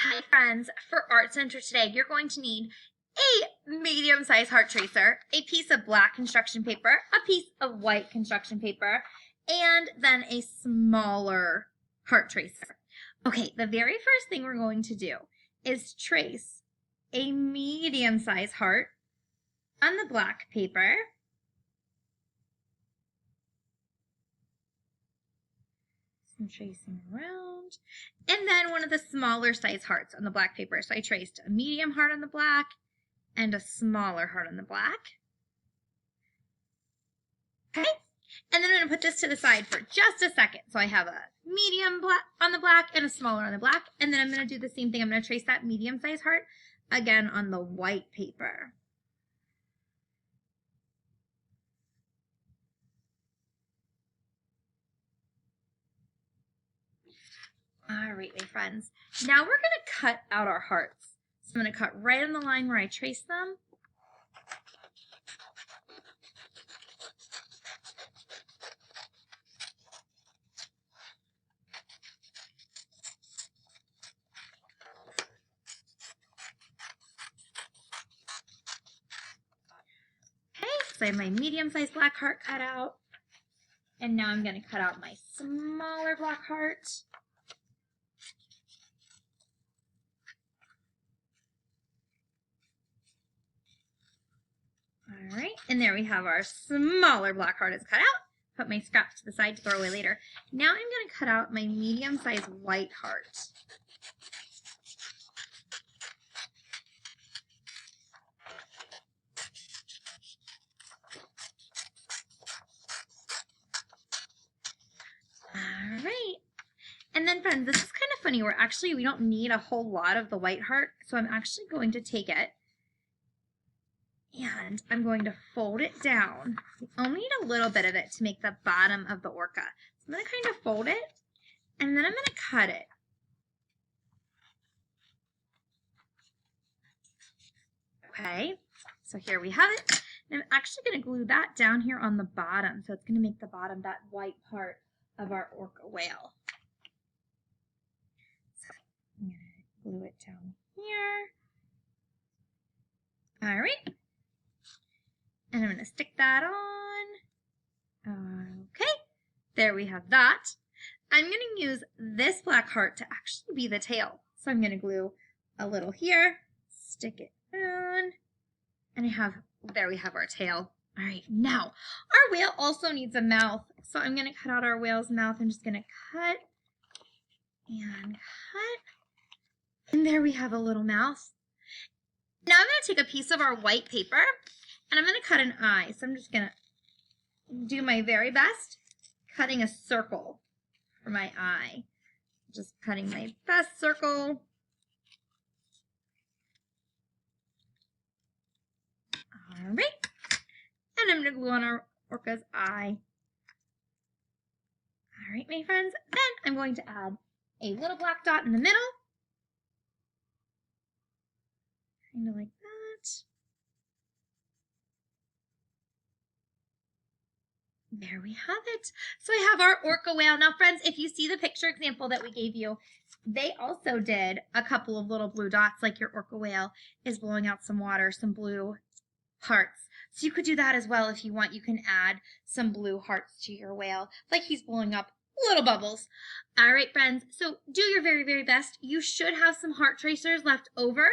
Hi friends, for Art Center today, you're going to need a medium-sized heart tracer, a piece of black construction paper, a piece of white construction paper, and then a smaller heart tracer. Okay, the very first thing we're going to do is trace a medium-sized heart on the black paper. I'm tracing around, and then one of the smaller size hearts on the black paper. So I traced a medium heart on the black and a smaller heart on the black. Okay, and then I'm going to put this to the side for just a second. So I have a medium black on the black and a smaller on the black, and then I'm going to do the same thing. I'm going to trace that medium size heart again on the white paper. All right, my friends. Now we're going to cut out our hearts. So I'm going to cut right on the line where I traced them. Okay, so I have my medium-sized black heart cut out. And now I'm going to cut out my smaller black heart. All right, and there we have our smaller black heart is cut out. Put my scraps to the side to throw away later. Now I'm going to cut out my medium-sized white heart. All right, and then friends, this is kind of funny. We don't need a whole lot of the white heart, so I'm actually going to take it and I'm going to fold it down. We only need a little bit of it to make the bottom of the orca. So I'm going to kind of fold it, and then I'm going to cut it. Okay, so here we have it. And I'm actually going to glue that down here on the bottom. So it's going to make the bottom that white part of our orca whale. So I'm going to glue it down here. All right. And I'm going to stick that on. Okay, there we have that. I'm going to use this black heart to actually be the tail. So I'm going to glue a little here, stick it on, and there we have our tail. All right, now our whale also needs a mouth. So I'm going to cut out our whale's mouth. I'm just going to cut and cut. And there we have a little mouth. Now I'm going to take a piece of our white paper and I'm going to cut an eye. So I'm just going to do my very best, cutting a circle for my eye. Just cutting my best circle. All right. And I'm going to glue on our orca's eye. All right, my friends. Then I'm going to add a little black dot in the middle. Kind of like that. There we have it. So I have our orca whale. Now, friends, if you see the picture example that we gave you, they also did a couple of little blue dots like your orca whale is blowing out some water, some blue hearts. So you could do that as well if you want. You can add some blue hearts to your whale like he's blowing up little bubbles. All right, friends, so do your very, very best. You should have some heart tracers left over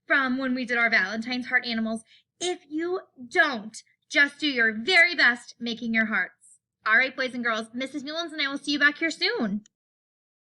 from when we did our Valentine's heart animals. If you don't, just do your very best making your hearts. All right, boys and girls, Mrs. Newlands and I will see you back here soon.